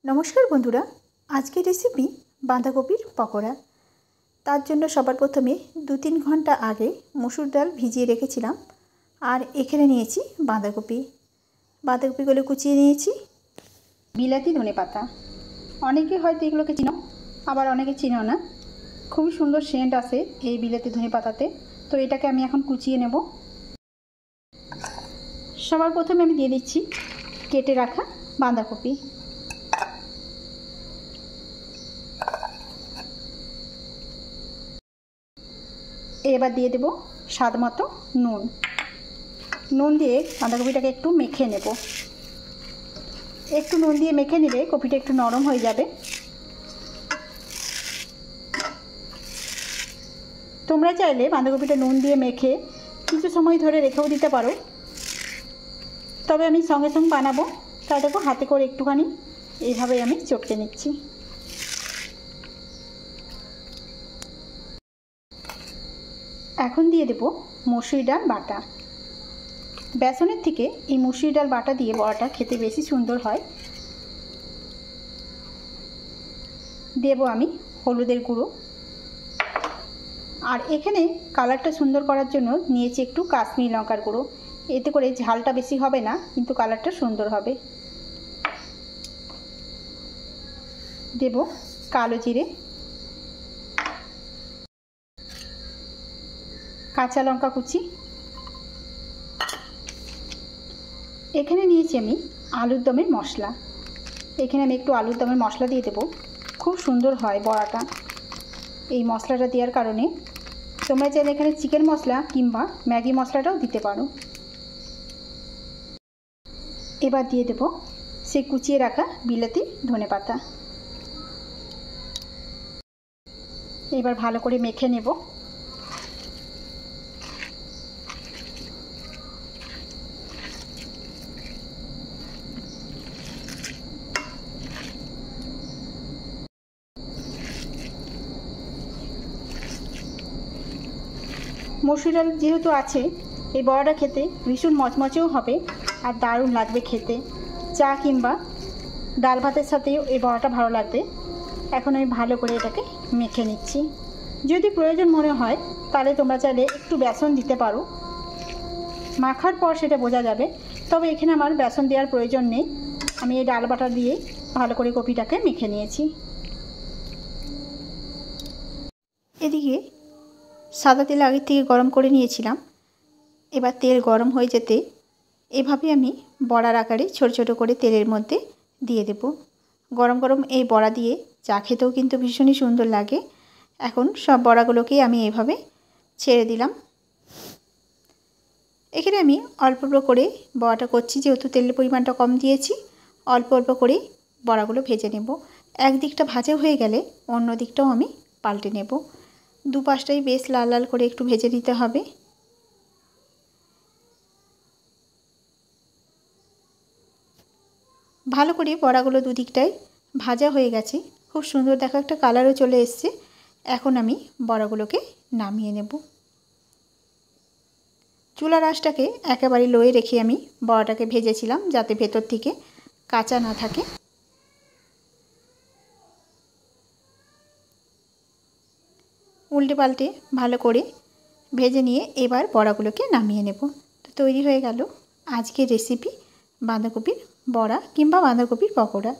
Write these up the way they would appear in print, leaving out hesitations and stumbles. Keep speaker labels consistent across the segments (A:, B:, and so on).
A: नमस्कार बंधुरा आज के रेसिपी बाँधाकपिर पकोड़ा। तार जोन्नो सबार प्रथमे 2-3 घंटा आगे मसुर डाल भिजिए रेखेछिलाम और एखाने नियेछि बाँधाकपिगुलो कुचिए नियेछि। बिलाती धनेपाता अनेके हयतो एगुलोके चिनो आबार अनेके चिनो ना, खूब सुंदर सेंट आसे एई बिलाती धनेपाताते। तो एटाके आमि एखन कुचिए नेब। सबार प्रथमे आमि दिये दिচ্ছি केटे राखा बाँधाकपि। एबार दिए देव स्वाद मतो नुन। नुन दिए बाँधाकपिटाके एकटू मेखे नेब। एकटू नुन दिए मेखे निले कपिटा एकटू नरम हो जाबे। तोमरा चाइले बाँधाकपिटा नुन दिए मेखे किछु समय धरे रेखेও दिते पारो। तबे आमि संगे संगे बानाबो ताই देखो हाथे करे एकटूखानी এইভাবে আমি চটকে নিচ্ছি। এখন দিয়ে দেব মসুরি ডাল বাটা। বেসনের থেকে এই মসুরি ডাল বাটা দিয়ে বড়াটা খেতে বেশি সুন্দর হয়। দেব আমি হলুদের গুঁড়ো আর এখানে কালারটা সুন্দর করার জন্য নিয়েছি একটু কাশ্মীরি লঙ্কার গুঁড়ো। এতে করে ঝালটা বেশি হবে না কিন্তু কালারটা সুন্দর হবে। দেব কালো জিরে, কাঁচা লঙ্কা কুচি। এখানে নিয়েছি আমি আলুর দমের মশলা। এখানে আমি একটু আলুর দমের মশলা দিয়ে দেব। খুব সুন্দর হয় বড়াটা এই মশলাটা দেওয়ার কারণে। তোমরা চাইলে এখানে চিকেন মশলা কিংবা ম্যাগি মশলাটাও দিতে পারো। এবার দিয়ে দেব সেই কুচিয়ে রাখা বিলাতি ধনেপাতা। এবার ভালো করে মেখে নেব। মসুর ডাল যেহেতু আছে এই বড়াটা খেতে ভীষণ মচমচেও হবে আর দারুণ লাগবে খেতে। চা কিংবা ডাল ভাতের সাথেও এই বড়াটা ভালো লাগবে। এখন আমি ভালো করে এটাকে মেখে নিচ্ছি। যদি প্রয়োজন মনে হয় তাহলে তোমরা চাইলে একটু বেসন দিতে পারো। মাখার পর সেটা বোঝা যাবে। তবে এখানে আমার বেসন দেওয়ার প্রয়োজন নেই। আমি এই ডাল বাটা দিয়ে ভালো করে কপিটাকে মেখে নিয়েছি। এদিকে সাদা তেল আগে থেকে গরম করে নিয়েছিলাম। এবার তেল গরম হয়ে যেতে এভাবে আমি বড়ার আকারে ছোট ছোট করে তেলের মধ্যে দিয়ে দেব। গরম গরম এই বড়া দিয়ে চা খেতেও কিন্তু ভীষণই সুন্দর লাগে। এখন সব বড়াগুলোকেই আমি এভাবে ছেড়ে দিলাম। এখানে আমি অল্প অল্প করে বড়াটা করছি, যেহেতু তেলের পরিমাণটা কম দিয়েছি। অল্প অল্প করে বড়াগুলো ভেজে নেব। এক দিকটা ভাজা হয়ে গেলে অন্য দিকটাও আমি পাল্টে নেব। দুপাশটাই বেশ লাল লাল করে একটু ভেজে নিতে হবে। ভালো করে বড়াগুলো দুদিকটাই ভাজা হয়ে গেছে। খুব সুন্দর দেখা একটা কালারও চলে এসছে। এখন আমি বড়াগুলোকে নামিয়ে নেব। চুলার আঁচটাকে একেবারে লোয়ে রেখে আমি বড়াটাকে ভেজেছিলাম যাতে ভেতর থেকে কাঁচা না থাকে। উল্টে পাল্টে ভালো করে ভেজে নিয়ে এবার বড়াগুলোকে নামিয়ে নেব। তো তৈরি হয়ে গেল আজকের রেসিপি বাঁধাকপির বড়া কিংবা বাঁধাকপির পকোড়া।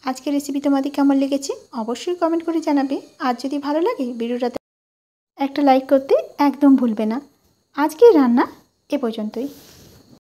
A: আজকের রেসিপি তোমাদের কেমন লেগেছে অবশ্যই কমেন্ট করে জানাবে। আর যদি ভালো লাগে ভিডিওটাতে একটা লাইক করতে একদম ভুলবে না। আজকের রান্না এ পর্যন্তই।